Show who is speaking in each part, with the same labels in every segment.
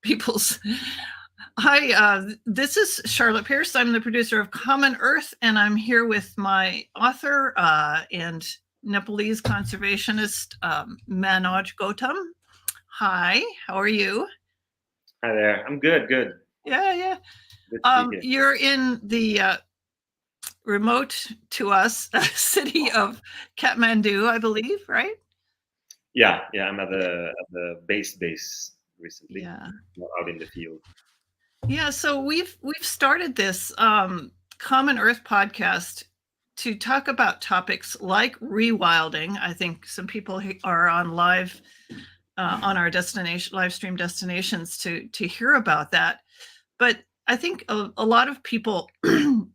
Speaker 1: people's. Hi, this is Charlotte Pierce. I'm the producer of Common Earth, and I'm here with my author and Nepalese conservationist, Manoj Gautam. Hi, how are you?
Speaker 2: Hi there. I'm good.
Speaker 1: Yeah.
Speaker 2: Good to be here.
Speaker 1: You're in the remote to us city of Kathmandu, I believe, right?
Speaker 2: Yeah. I'm at the base recently.
Speaker 1: Yeah.
Speaker 2: Out in the field.
Speaker 1: Yeah, so we've started this Common Earth podcast to talk about topics like rewilding. I think some people are on live on our destination live stream destinations to hear about that. But I think a lot of people,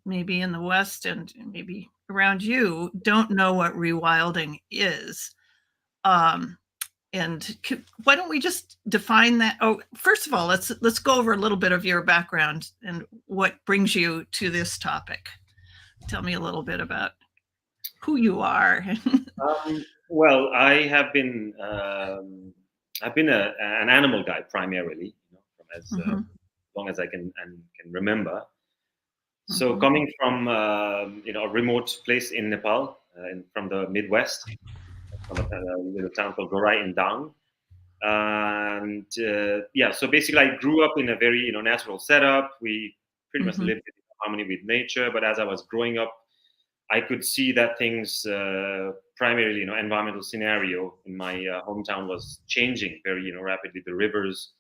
Speaker 1: maybe in the West and maybe around you, don't know what rewilding is. And why don't we just define that? Oh, first of all, let's go over a little bit of your background and what brings you to this topic. Tell me a little bit about who you are.
Speaker 2: Well, I've been an animal guy primarily, from as long as I can remember. So coming from a remote place in Nepal, from the Midwest, from a little town called Gorai in Dang. And so basically I grew up in a very natural setup. We pretty much lived in harmony with nature, but as I was growing up, I could see that things, primarily environmental scenario in my hometown was changing very rapidly. The rivers,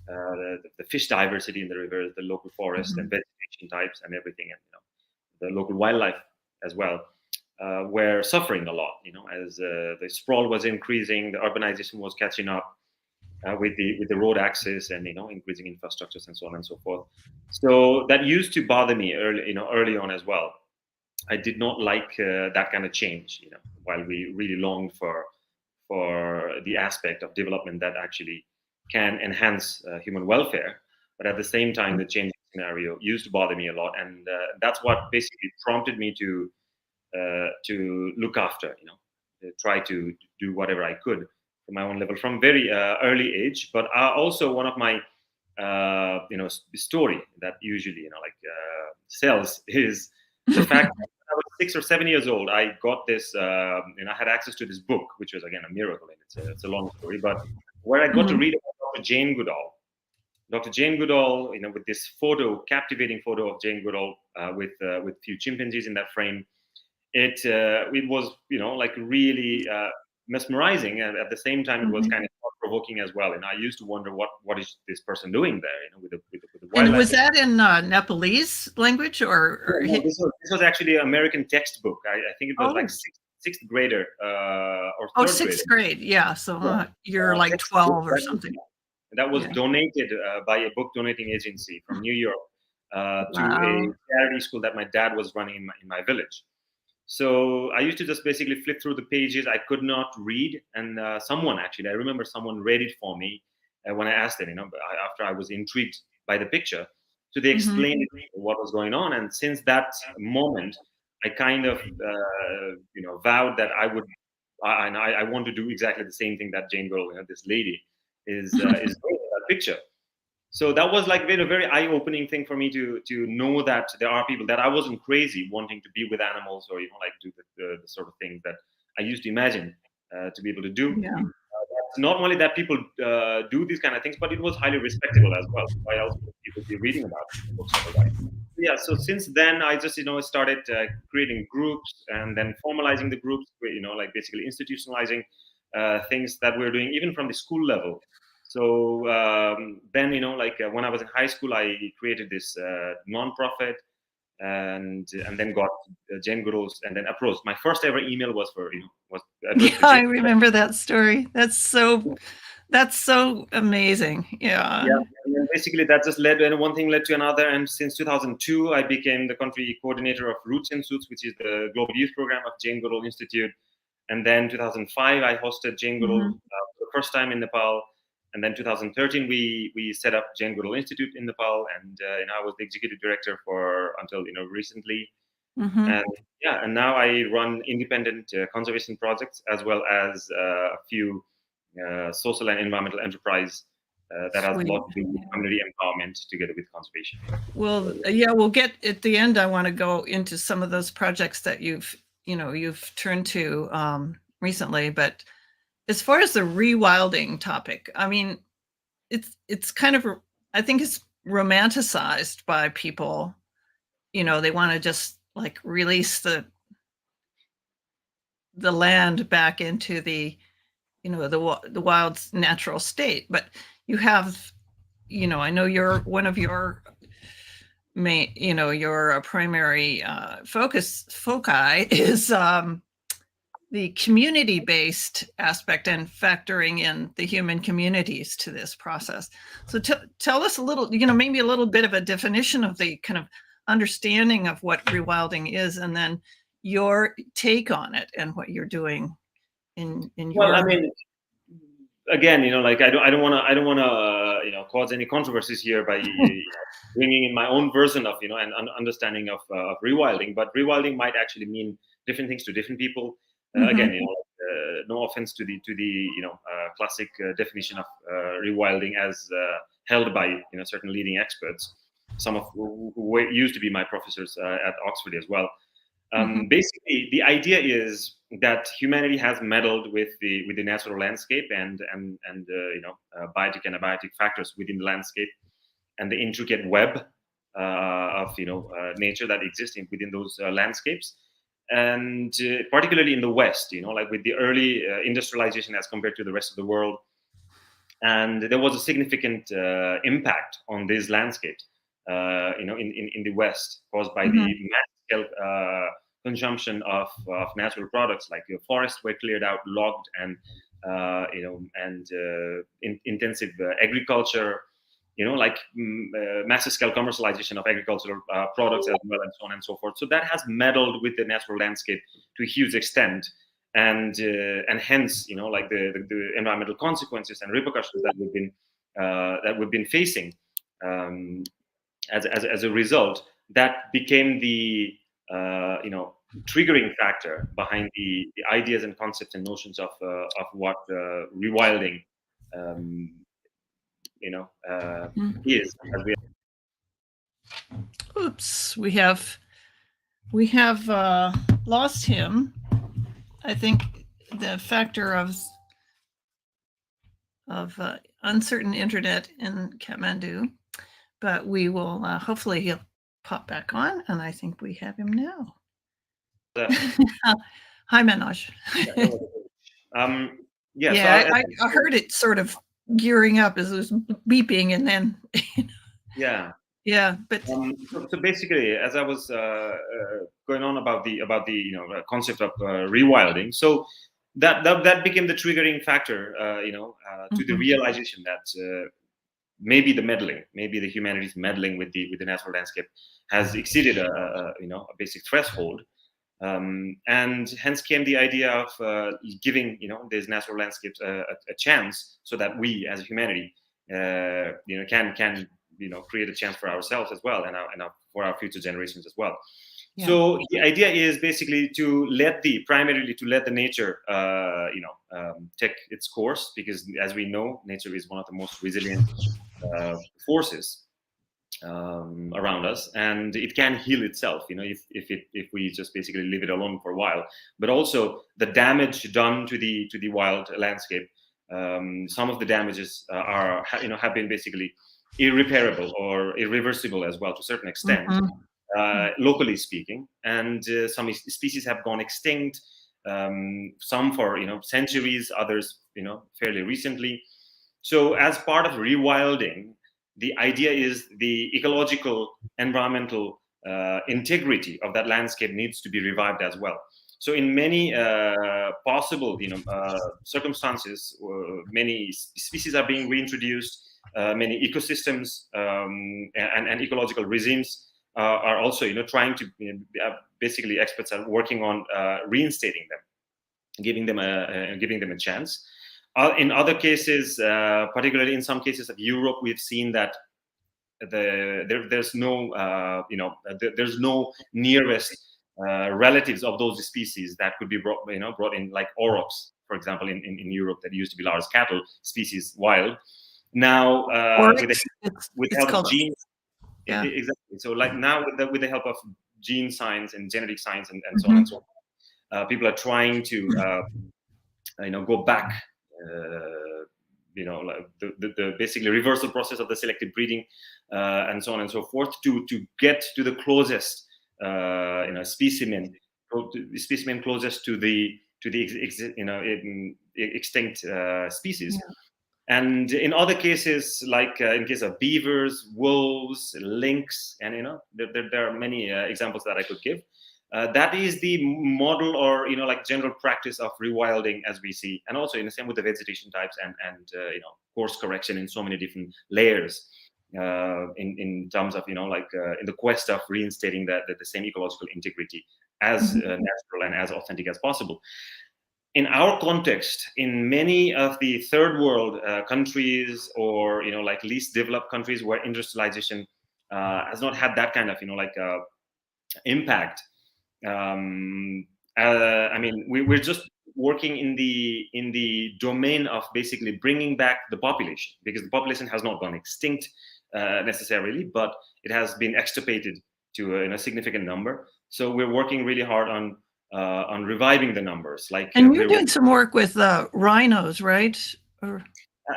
Speaker 2: the fish diversity in the rivers, the local forest and vegetation types and everything, and the local wildlife as well, were suffering a lot, as the sprawl was increasing, the urbanization was catching up, with the road access and increasing infrastructures and so on and so forth. So that used to bother me early on as well. I did not like that kind of change. While we really longed for the aspect of development that actually can enhance human welfare, but at the same time, the changing scenario used to bother me a lot, and that's what basically prompted me to look after, try to do whatever I could from my own level from very early age. But also one of my story that usually sells is the fact that when I was 6 or 7 years old, I got this, I had access to this book, which was again a miracle, and it's a long story, but where I got to read about Dr. Jane Goodall. Dr. Jane Goodall, with this captivating photo of Jane Goodall with few chimpanzees in that frame. It was like really mesmerizing, and at the same time it was kind of thought-provoking as well. And I used to wonder what is this person doing there, with the wildlife.
Speaker 1: And was that in Nepalese language or
Speaker 2: No, this was actually an American textbook. I think it was like sixth grader or third
Speaker 1: sixth
Speaker 2: grade.
Speaker 1: grade. Yeah, so you're like 12 or something.
Speaker 2: That was donated by a book donating agency from New York to a charity school that my dad was running in my village. So I used to just basically flip through the pages. I could not read, and I remember someone read it for me when I asked them. After I was intrigued by the picture, so they explained what was going on. And since that moment, I kind of vowed that I want to do exactly the same thing that Jane Goodall, this lady, is doing in that picture. So that was like a very eye-opening thing for me to know that there are people that I wasn't crazy wanting to be with animals or do the sort of things that I used to imagine to be able to do.
Speaker 1: Yeah.
Speaker 2: Not only that people do these kind of things, but it was highly respectable as well. Why else would people be reading about it in books otherwise? Yeah. So since then, I just started creating groups and then formalizing the groups. Basically institutionalizing things that we're doing even from the school level. So then, when I was in high school, I created this nonprofit, and then got Jane Goodall's, and then approached. My first ever email was
Speaker 1: I remember that story. That's so amazing. Yeah.
Speaker 2: And then basically that just led, and one thing led to another. And since 2002, I became the country coordinator of Roots and Suits, which is the global youth program of Jane Goodall Institute. And then 2005, I hosted Jane Goodall for the first time in Nepal. And then 2013, we set up Jane Goodall Institute in Nepal, and I was the executive director until recently. And now I run independent conservation projects as well as a few social and environmental enterprise that has a
Speaker 1: Sweet.
Speaker 2: lot to do with community empowerment together with conservation.
Speaker 1: Well, yeah, we'll get at the end. I want to go into some of those projects that you've turned to recently. But as far as the rewilding topic, I mean, it's kind of, I think it's romanticized by people. They want to just like release the land back into the the wild's natural state. But you have, I know one of your main, your primary foci is the community-based aspect and factoring in the human communities to this process. So tell us a little, maybe a little bit of a definition of the kind of understanding of what rewilding is, and then your take on it and what you're doing in your.
Speaker 2: Well, I mean, again, like I don't want to cause any controversies here by bringing in my own version of an understanding of rewilding. But rewilding might actually mean different things to different people. Again, no offense to the classic definition of rewilding as held by certain leading experts, some of who used to be my professors at Oxford as well. Basically, the idea is that humanity has meddled with the natural landscape and biotic and abiotic factors within the landscape, and the intricate web of nature that exists within those landscapes. And particularly in the West, like with the early industrialization as compared to the rest of the world, and there was a significant impact on these landscapes, in the West, caused by the mass scale consumption of natural products, like forests were cleared out, logged, and intensive agriculture, like massive scale commercialization of agricultural products as well, and so on and so forth. So that has meddled with the natural landscape to a huge extent, and hence, like the environmental consequences and repercussions that we've been facing as a result, that became the triggering factor behind the ideas and concepts and notions of what rewilding is.
Speaker 1: Oops, we have lost him. I think the factor of uncertain internet in Kathmandu, but we will hopefully he'll pop back on, and I think we have him now. Hi, Manoj. I heard it sort of gearing up as it was beeping, and then but
Speaker 2: so basically, as I was going on about the concept of rewilding, so that became the triggering factor, to the realization that maybe the humanity's meddling with the natural landscape has exceeded a basic threshold. And hence came the idea of giving these natural landscapes a chance, so that we as humanity can create a chance for ourselves as well, and for our future generations as well. Yeah. So the idea is basically to let the nature take its course, because as we know, nature is one of the most resilient forces around us, and it can heal itself, if we just basically leave it alone for a while. But also the damage done to the wild landscape, some of the damages have been basically irreparable or irreversible as well, to a certain extent, locally speaking, and some species have gone extinct, some for centuries, others fairly recently. So as part of rewilding, the idea is the ecological, environmental integrity of that landscape needs to be revived as well. So in many possible circumstances, many species are being reintroduced, many ecosystems and ecological regimes are also trying to basically, experts are working on reinstating them, giving them a chance. In other cases, particularly in some cases of Europe, we've seen that there's no nearest relatives of those species that could be brought in, like aurochs, for example, in Europe, that used to be large cattle species wild. Now, with the help of genes, exactly. So like now with the help of gene science and genetic science and so on and so on, people are trying to go back. Like the basically reversal process of the selective breeding and so on and so forth to get to the closest specimen closest to the extinct species. And in other cases, like in case of beavers, wolves, lynx, and there are many examples that I could give. That is the model or like general practice of rewilding as we see, and also in the same with the vegetation types and course correction in so many different layers in terms of in the quest of reinstating the same ecological integrity as natural and as authentic as possible. In our context, in many of the third world countries or like least developed countries where industrialization has not had that kind of impact. We're just working in the domain of basically bringing back the population, because the population has not gone extinct necessarily, but it has been extirpated to a significant number. So we're working really hard on reviving the numbers.
Speaker 1: And you're doing some work with rhinos, right?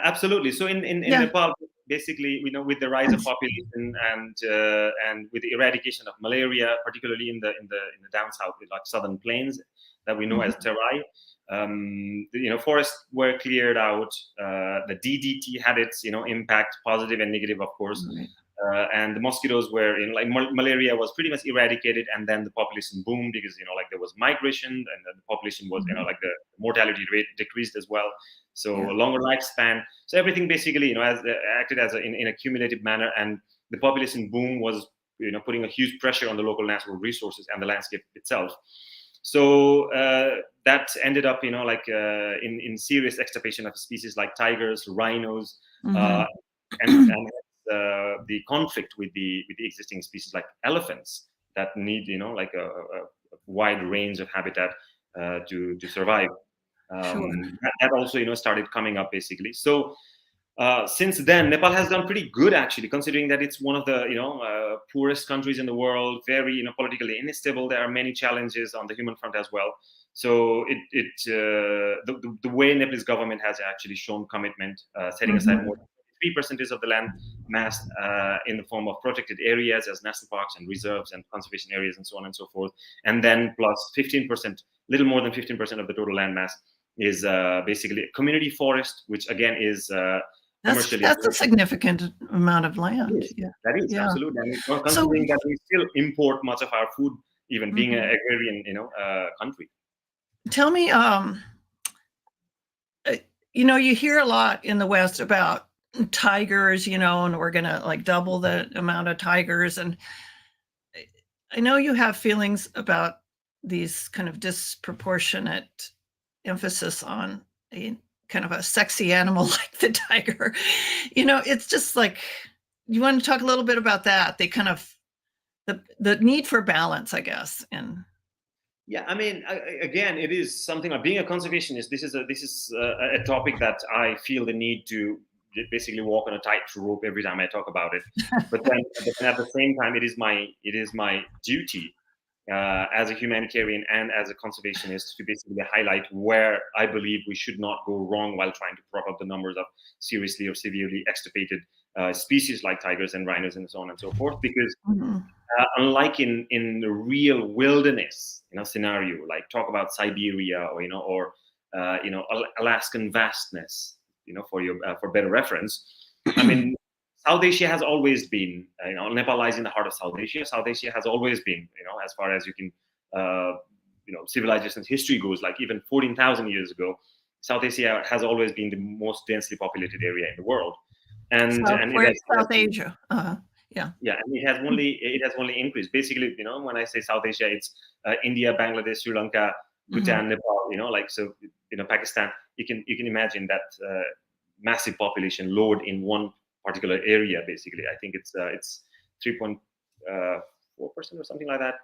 Speaker 2: Absolutely. So in Nepal, basically, with the rise of population and with the eradication of malaria, particularly in the down south, like southern plains that we know as Terai, forests were cleared out. The DDT had its impact, positive and negative, of course. And the mosquitoes were malaria was pretty much eradicated, and then the population boomed because there was migration, and the population was the mortality rate decreased as well. So a longer lifespan. So everything basically acted as in a cumulative manner, and the population boom was putting a huge pressure on the local natural resources and the landscape itself. So that ended up in serious extirpation of species like tigers, rhinos, and the conflict with the existing species like elephants that need a wide range of habitat to survive. That also started coming up basically. So since then, Nepal has done pretty good actually, considering that it's one of the poorest countries in the world, very politically unstable. There are many challenges on the human front as well. So the way Nepalese government has actually shown commitment, setting aside more than 3% of the land mass in the form of protected areas as national parks and reserves and conservation areas and so on and so forth, and then plus 15%, little more than 15% of the total land mass is basically a community forest, which again is commercially.
Speaker 1: That's a significant amount of land.
Speaker 2: That is absolutely. And considering that we still import much of our food, even being an agrarian, country.
Speaker 1: Tell me, you hear a lot in the West about tigers, and we're gonna double the amount of tigers, and I know you have feelings about these kind of disproportionate emphasis on a kind of a sexy animal like the tiger. It's just like, you want to talk a little bit about that? They kind of the need for balance, I guess. And
Speaker 2: again, it is something like being a conservationist. This is a topic that I feel the need to basically walk on a tightrope every time I talk about it. But then at the same time, it is my duty as a humanitarian and as a conservationist to basically highlight where I believe we should not go wrong while trying to prop up the numbers of seriously or severely extirpated species like tigers and rhinos and so on and so forth. Because unlike in the real wilderness scenario, like talk about Siberia or Alaskan vastness, for better reference. South Asia has always been, Nepal lies in the heart of South Asia. South Asia has always been, as far as you can, civilization's history goes, like even 14,000 years ago, South Asia has always been the most densely populated area in the world. And
Speaker 1: South Asia? Yeah,
Speaker 2: and it has only increased. Basically, when I say South Asia, it's India, Bangladesh, Sri Lanka, Bhutan, Nepal. Pakistan. You can imagine that massive population load in one particular area. Basically, I think it's 3.4% or something like that.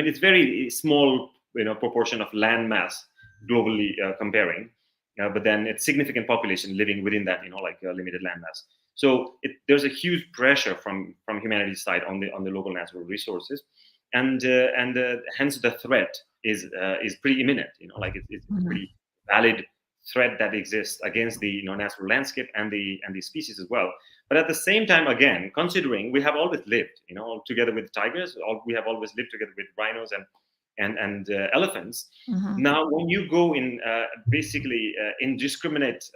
Speaker 2: It's very small, proportion of land mass globally comparing. but then it's significant population living within that, like limited landmass. So there's a huge pressure from humanity's side on the local natural resources, and hence the threat is pretty imminent. Like it's a pretty valid threat that exists against the natural landscape and the species as well. But at the same time, again, considering we have always lived, together with tigers, we have always lived together with rhinos and elephants. Now, when you go in basically indiscriminate,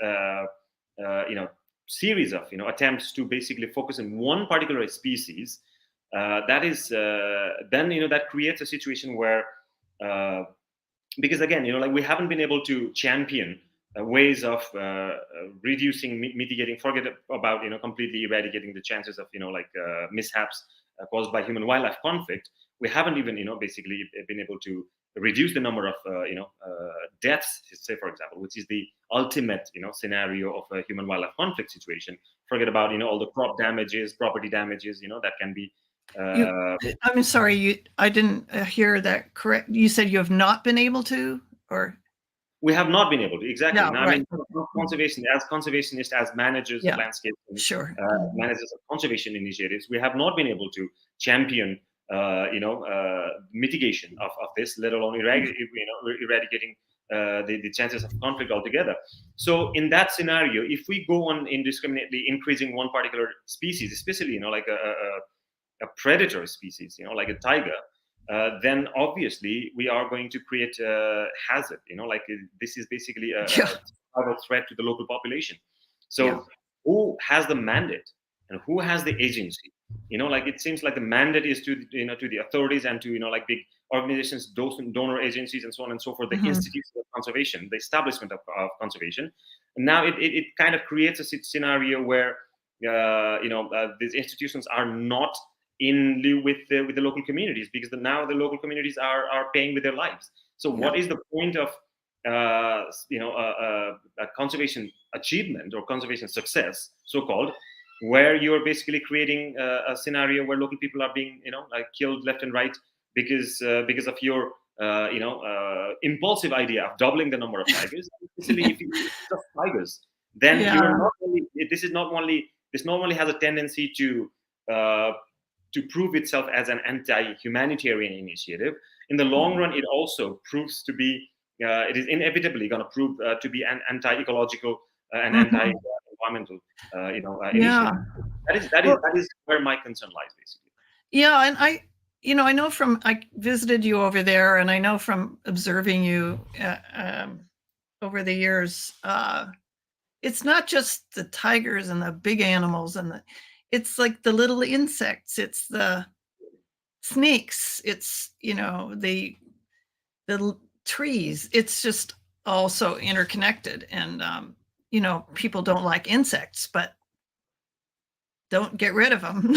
Speaker 2: series of attempts to basically focus on one particular species, that is then that creates a situation where because again like we haven't been able to champion ways of reducing, mitigating, forget about completely eradicating the chances of mishaps caused by human wildlife conflict. We haven't even basically been able to reduce the number of deaths, say for example, which is the ultimate scenario of a human wildlife conflict situation. Forget about all the crop damages, property damages that can be
Speaker 1: I'm sorry, I didn't hear that correct. You said you have not been able to, or
Speaker 2: we have not been able to, exactly.
Speaker 1: No,
Speaker 2: now,
Speaker 1: right.
Speaker 2: I mean, conservation, as conservationists, as managers of landscape,
Speaker 1: sure,
Speaker 2: managers of conservation initiatives, we have not been able to champion mitigation of this, let alone eradicating the chances of conflict altogether. So in that scenario, if we go on indiscriminately increasing one particular species, especially like a predator species, like a tiger, then obviously we are going to create a hazard. Like this is basically a survival threat to the local population. So who has the mandate and who has the agency? Like it seems like the mandate is to to the authorities and to like big organizations, donor agencies, and so on and so forth. The institutes of conservation, the establishment of conservation. And now it kind of creates a scenario where these institutions are not in lieu with the local communities, because now the local communities are paying with their lives. So what is the point of a conservation achievement or conservation success, so called, where you're basically creating a scenario where local people are being like killed left and right because of your impulsive idea of doubling the number of tigers. Especially if you just tigers, then you're not only this normally has a tendency to prove itself as an anti-humanitarian initiative. In the long run, it also proves to be, it is inevitably going to prove to be an anti-ecological and anti-environmental, initiative. That is where my concern lies, basically.
Speaker 1: Yeah, and I know I visited you over there, and I know from observing you over the years, it's not just the tigers and the big animals it's like the little insects, it's the snakes, it's the trees. It's just also interconnected, and people don't like insects, but don't get rid of them.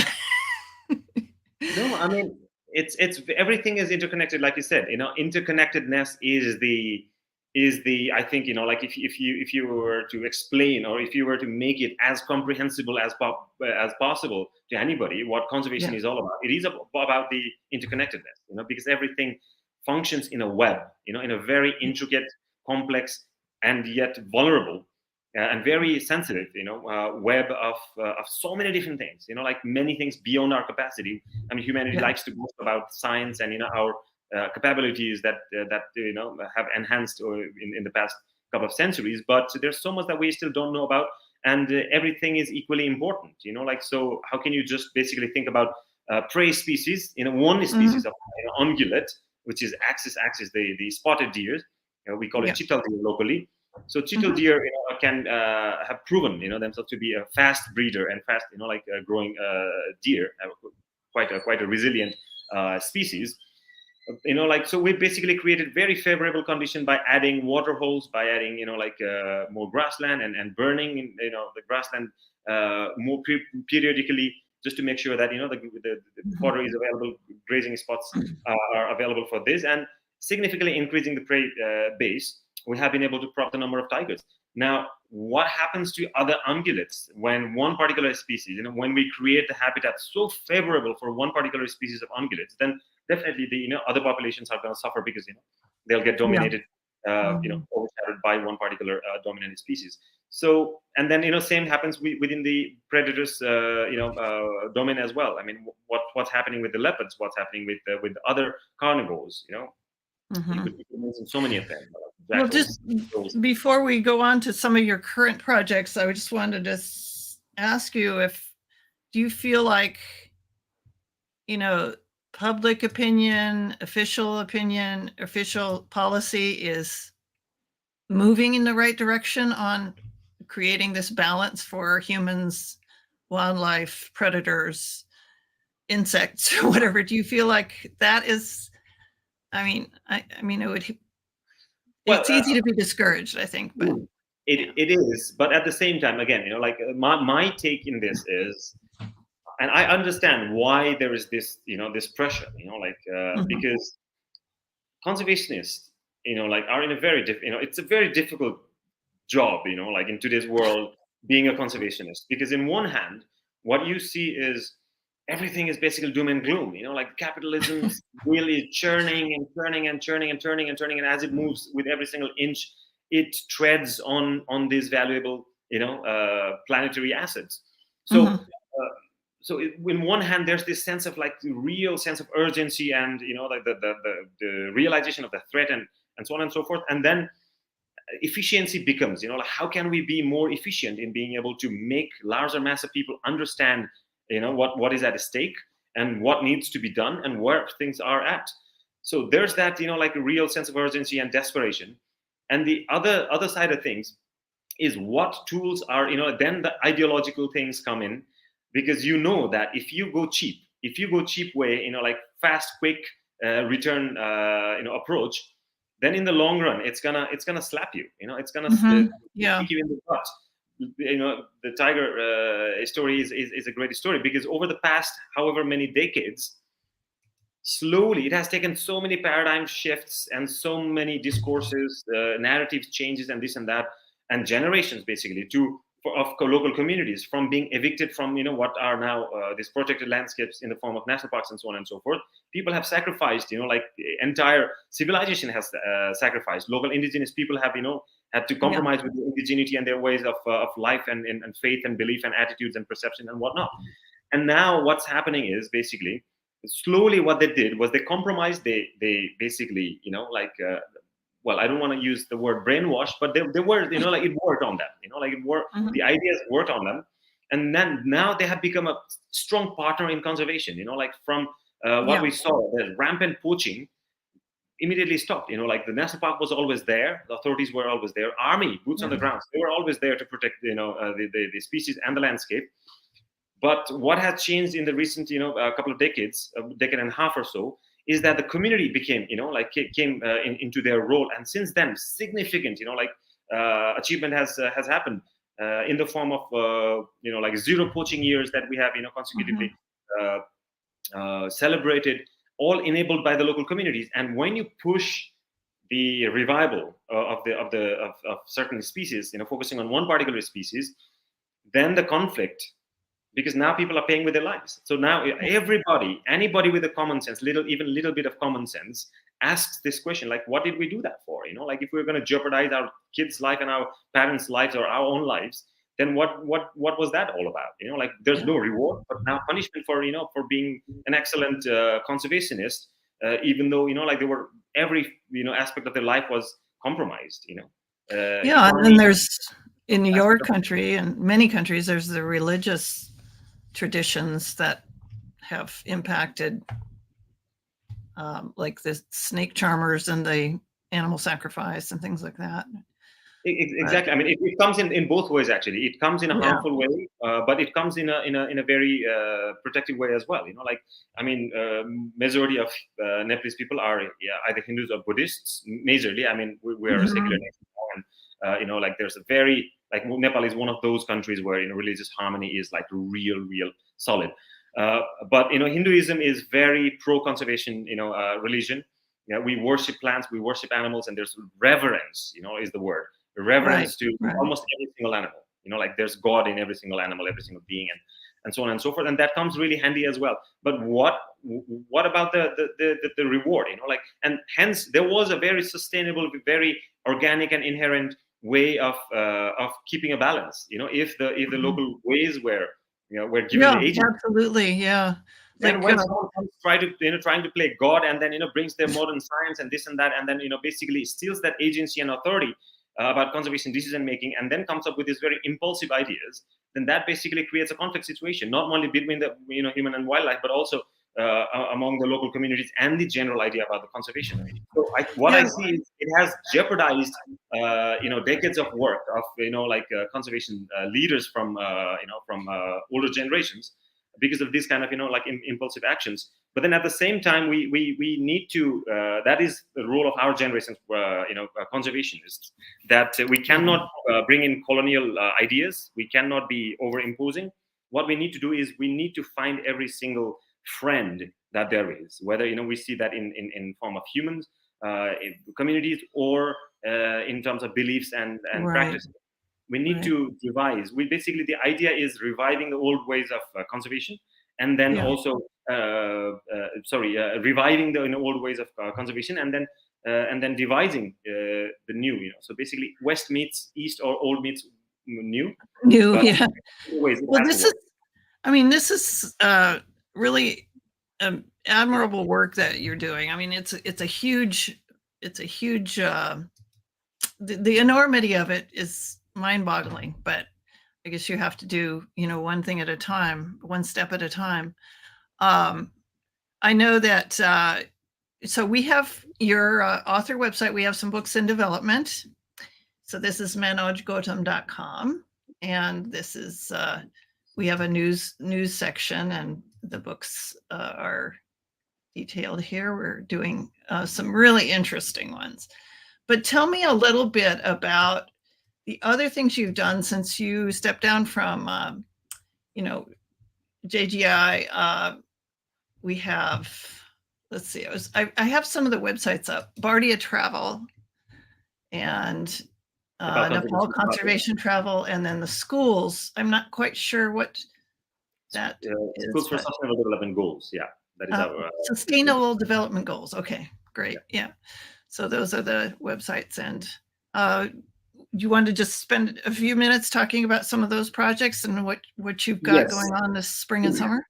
Speaker 2: No, I mean it's everything is interconnected, like you said. Interconnectedness is the I think like if you were to explain, or if you were to make it as comprehensible as possible to anybody what conservation is all about, it is about the interconnectedness, because everything functions in a web, in a very intricate, complex, and yet vulnerable and very sensitive web of so many different things, like many things beyond our capacity. I mean, humanity likes to boast about science and our capabilities that have enhanced in the past couple of centuries, but there's so much that we still don't know about, and everything is equally important. Like, so how can you just basically think about prey species, one species of ungulate, which is axis, the spotted deer, we call it chital deer locally. So chital deer can have proven themselves to be a fast breeder and fast growing deer, quite a resilient species. So we basically created very favorable condition by adding water holes, by adding more grassland and burning the grassland more periodically, just to make sure that the fodder is available, grazing spots are available for this, and significantly increasing the prey base. We have been able to prop the number of tigers. Now, what happens to other ungulates when one particular species, when we create the habitat so favorable for one particular species of ungulates, then definitely the other populations are going to suffer, because they'll get dominated overshadowed by one particular dominant species. So, and then same happens within the predators domain as well. I mean, what's happening with the leopards? What's happening with other carnivores? You could mention so many of them.
Speaker 1: Well, just before we go on to some of your current projects, I just wanted to ask you do you feel like, public opinion, official policy is moving in the right direction on creating this balance for humans, wildlife, predators, insects, whatever? Do you feel like that is, it's easy to be discouraged, I think, but
Speaker 2: it is. But at the same time, again, my take in this is, and I understand why there is this, this pressure, because conservationists, are in a very it's a very difficult job, in today's world, being a conservationist, because in one hand, what you see is everything is basically doom and gloom, capitalism is really churning and turning and turning and turning and turning, and as it moves with every single inch, it treads on these valuable, planetary assets. So. So in one hand, there's this sense of real sense of urgency and the realization of the threat and so on and so forth. And then efficiency becomes, how can we be more efficient in being able to make larger mass of people understand, what is at stake and what needs to be done and where things are at. So there's that, a real sense of urgency and desperation. And the other side of things is what tools are, then the ideological things come in. Because that if you go cheap way, fast, quick return, approach, then in the long run, it's gonna slap you. It's gonna kick you in the butt. The tiger story is a great story, because over the past however many decades, slowly it has taken so many paradigm shifts and so many discourses, narrative changes, and this and that, and generations basically of local communities from being evicted from what are now these protected landscapes in the form of national parks and so on and so forth. People have sacrificed, the entire civilization has sacrificed. Local indigenous people have had to compromise with the indigeneity and their ways of life and faith and belief and attitudes and perception and whatnot. And now what's happening is basically slowly what they did was they compromised. They basically well, I don't want to use the word brainwash, but they were, it worked on them, it worked, the ideas worked on them. And then now they have become a strong partner in conservation, from what we saw, the rampant poaching immediately stopped, the national park was always there. The authorities were always there. Army, boots on the ground, they were always there to protect, the species and the landscape. But what has changed in the recent, couple of decades, a decade and a half or so, is that the community became, came into their role, and since then, significant, achievement has happened in the form of, zero poaching years that we have, consecutively celebrated, all enabled by the local communities. And when you push the revival of certain species, focusing on one particular species, then the conflict. Because now people are paying with their lives. So now anybody with a common sense, even little bit of common sense, asks this question, what did we do that for? If we're going to jeopardize our kids' life and our parents' lives or our own lives, then what was that all about? There's no reward, but now punishment for being an excellent conservationist, even though there were every aspect of their life was compromised.
Speaker 1: And then there's in your country and many countries, there's the religious traditions that have impacted, like the snake charmers and the animal sacrifice and things like that.
Speaker 2: Exactly. I mean, it comes in both ways. Actually, it comes in a harmful way, but it comes in a very protective way as well. Majority of Nepalese people are either Hindus or Buddhists. Majorly, we are a secular nation, and there's a very Nepal is one of those countries where religious harmony is real solid. But Hinduism is very pro-conservation religion. We worship plants, we worship animals, and there's reverence. Is the word reverence to almost every single animal. There's God in every single animal, every single being, and so on and so forth, and that comes really handy as well. But what about the reward, and hence there was a very sustainable, very organic and inherent way of keeping a balance. If the local ways were given the agency.
Speaker 1: Absolutely, yeah.
Speaker 2: Then when someone comes trying to play God, and then brings their modern science and this and that, and then basically steals that agency and authority about conservation decision making, and then comes up with these very impulsive ideas, then that basically creates a conflict situation, not only between the human and wildlife, but also among the local communities and the general idea about the conservation. So I see is it has jeopardized decades of work of conservation leaders from older generations, because of this kind of impulsive actions. But then at the same time, we need to that is the role of our generation, conservationists, that we cannot bring in colonial ideas. We cannot be over imposing. What we need to do is we need to find every single friend that there is, whether we see that in form of humans, in communities, or in terms of beliefs and practices. We need to revise. The idea is reviving the old ways of conservation, and then also reviving the old ways of conservation, and then devising the new. So basically, West meets East, or old meets new.
Speaker 1: Yeah. Well, this is really admirable work that you're doing. I mean, it's a huge. The enormity of it is mind-boggling, but I guess you have to do one thing at a time, one step at a time. I know that so we have your author website. We have some books in development. So this is manojgautam.com, and this is we have a news section, and the books are detailed here. We're doing some really interesting ones. But tell me a little bit about the other things you've done since you stepped down from, JGI. We have, let's see, I have some of the websites up. Bardia Travel and Nepal Conservation Travel, and then the schools. I'm not quite sure what that is.
Speaker 2: Schools for Sustainable Development Goals. Yeah, that is our
Speaker 1: Sustainable Development Goals. Okay, great. Yeah. So those are the websites, and you want to just spend a few minutes talking about some of those projects and what you've got going on this spring and summer?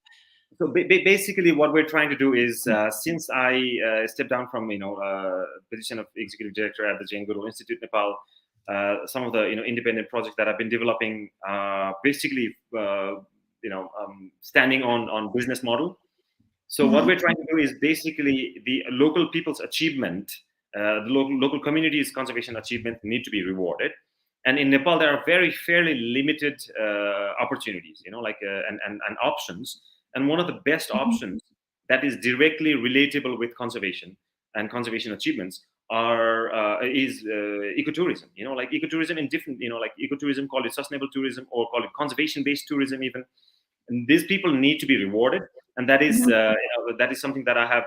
Speaker 2: So basically, what we're trying to do is, since I stepped down from position of executive director at the Jane Goodall Institute, Nepal, some of the independent projects that I've been developing, basically standing on business model. So what we're trying to do is basically the local people's achievement, the local communities' conservation achievement need to be rewarded. And in Nepal, there are fairly limited opportunities, and options. And one of the best options that is directly relatable with conservation and conservation achievements is ecotourism. Ecotourism in different, ecotourism, call it sustainable tourism, or call it conservation-based tourism even. And these people need to be rewarded, and that is that is something that I have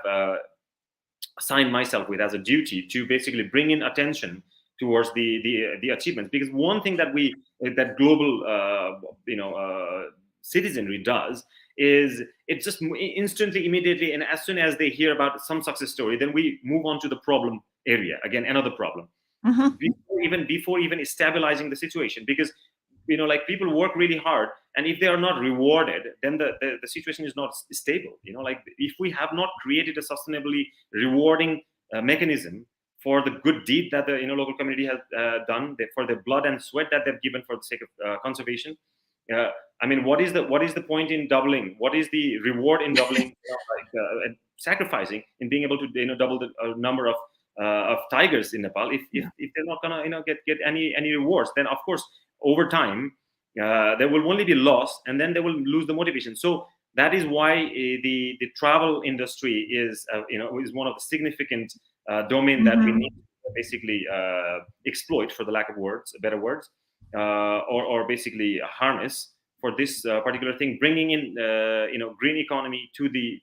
Speaker 2: assigned myself with as a duty, to basically bring in attention towards the achievements. Because one thing that global citizenry does is it just instantly, immediately, and as soon as they hear about some success story, then we move on to the problem area again, another problem, before even stabilizing the situation. Because people work really hard, and if they are not rewarded, then the situation is not stable. If we have not created a sustainably rewarding mechanism for the good deed that the local community has done, for the blood and sweat that they've given for the sake of conservation, what is the point in doubling? What is the reward in doubling? Sacrificing in being able to double the number of tigers in Nepal if they're not gonna get any rewards? Then of course over time there will only be loss, and then they will lose the motivation. So that is why the travel industry is one of the significant domain that we need to basically exploit, for the lack of better words, or basically harness for this particular thing, bringing in green economy to the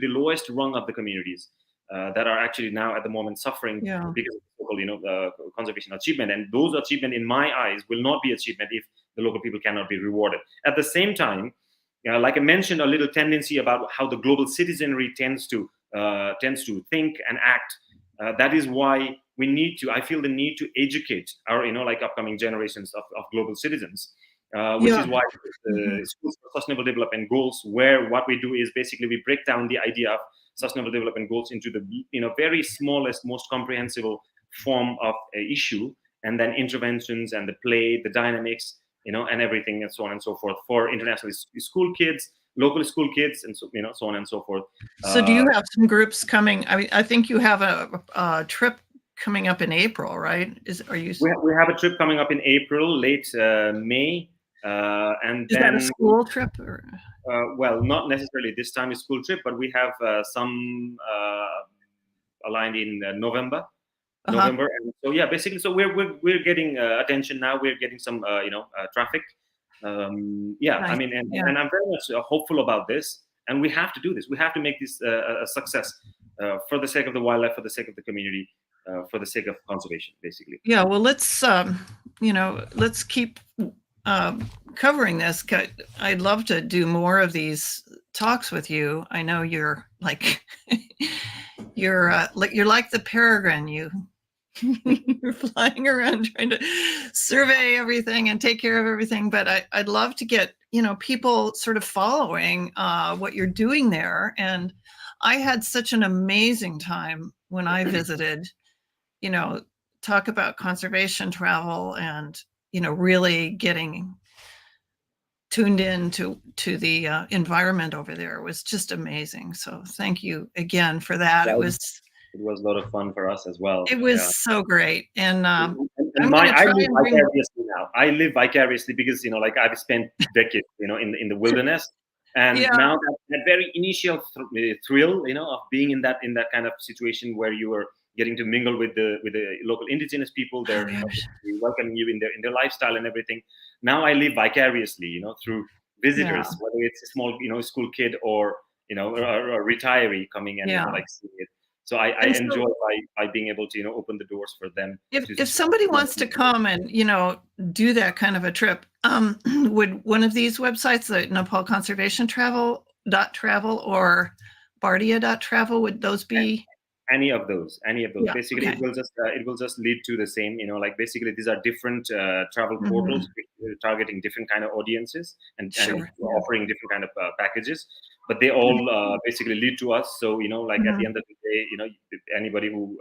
Speaker 2: lowest rung of the communities that are actually now at the moment suffering because of conservation achievement. And those achievement, in my eyes, will not be achievement if the local people cannot be rewarded. At the same time, like I mentioned, a little tendency about how the global citizenry tends to think and act. That is why we need to. I feel the need to educate our, like upcoming generations of global citizens, which is why the Schools for Sustainable Development Goals, where what we do is basically we break down the idea of sustainable development goals into the very smallest, most comprehensible form of a issue, and then interventions and the play, the dynamics, and everything, and so on and so forth, for international school kids, local school kids, and so on and so forth.
Speaker 1: So do you have some groups coming? I mean, I think you have a trip coming up in April, right? Are you?
Speaker 2: We have a trip coming up in April, late May, and
Speaker 1: is
Speaker 2: then
Speaker 1: that a school trip? Or?
Speaker 2: Well, not necessarily this time a school trip, but we have some aligned in November. November, and so yeah, basically, so we're getting attention now. We're getting some traffic. Yeah, nice. I mean, and I'm very much hopeful about this. And we have to do this. We have to make this a success for the sake of the wildlife, for the sake of the community, for the sake of conservation, basically.
Speaker 1: Yeah, well, let's let's keep covering this. I'd love to do more of these talks with you. I know you're like you're like the peregrine. You're flying around trying to survey everything and take care of everything, but I'd love to get people sort of following what you're doing there. And I had such an amazing time when I visited. Talk about conservation travel and really getting tuned in to the environment over there. It was just amazing. So thank you again for that. It was
Speaker 2: a lot of fun for us as well.
Speaker 1: It was so great. And
Speaker 2: I live vicariously because like I've spent decades in the wilderness, and now that very initial thrill of being in that kind of situation where you are getting to mingle with the local indigenous people, they're welcoming you in their lifestyle and everything. Now I live vicariously through visitors, whether it's a small school kid or a retiree coming and like seeing it. So I enjoy by being able to open the doors for them.
Speaker 1: If somebody wants to come and do that kind of a trip, would one of these websites, the Nepal Conservation Travel or Bardia.travel, would those be?
Speaker 2: Any of those. Yeah, basically, okay. It will just lead to the same. Like basically, these are different travel portals targeting different kind of audiences and offering different kind of packages. But they all basically lead to us. So like at the end of the day, anybody who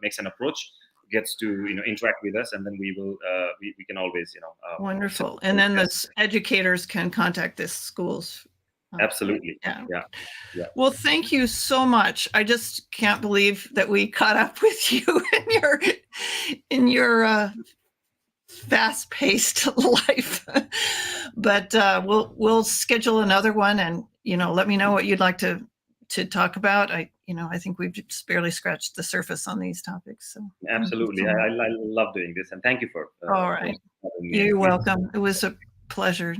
Speaker 2: makes an approach gets to interact with us, and then we will we can always
Speaker 1: wonderful. And then the educators can contact the schools.
Speaker 2: Absolutely. Yeah.
Speaker 1: Well, thank you so much. I just can't believe that we caught up with you in your fast-paced life. But we'll schedule another one, and let me know what you'd like to talk about. I think we've just barely scratched the surface on these topics. So
Speaker 2: absolutely, I love doing this, and thank you for.
Speaker 1: All right, you're welcome. It was a pleasure.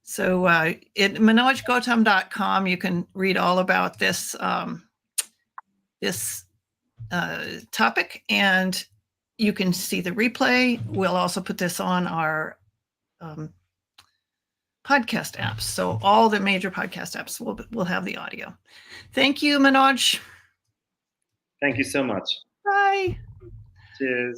Speaker 1: So at manojgautam.com, you can read all about this topic, and you can see the replay. We'll also put this on our podcast apps. So all the major podcast apps will have the audio. Thank you, Manoj.
Speaker 2: Thank you so much.
Speaker 1: Bye.
Speaker 2: Cheers.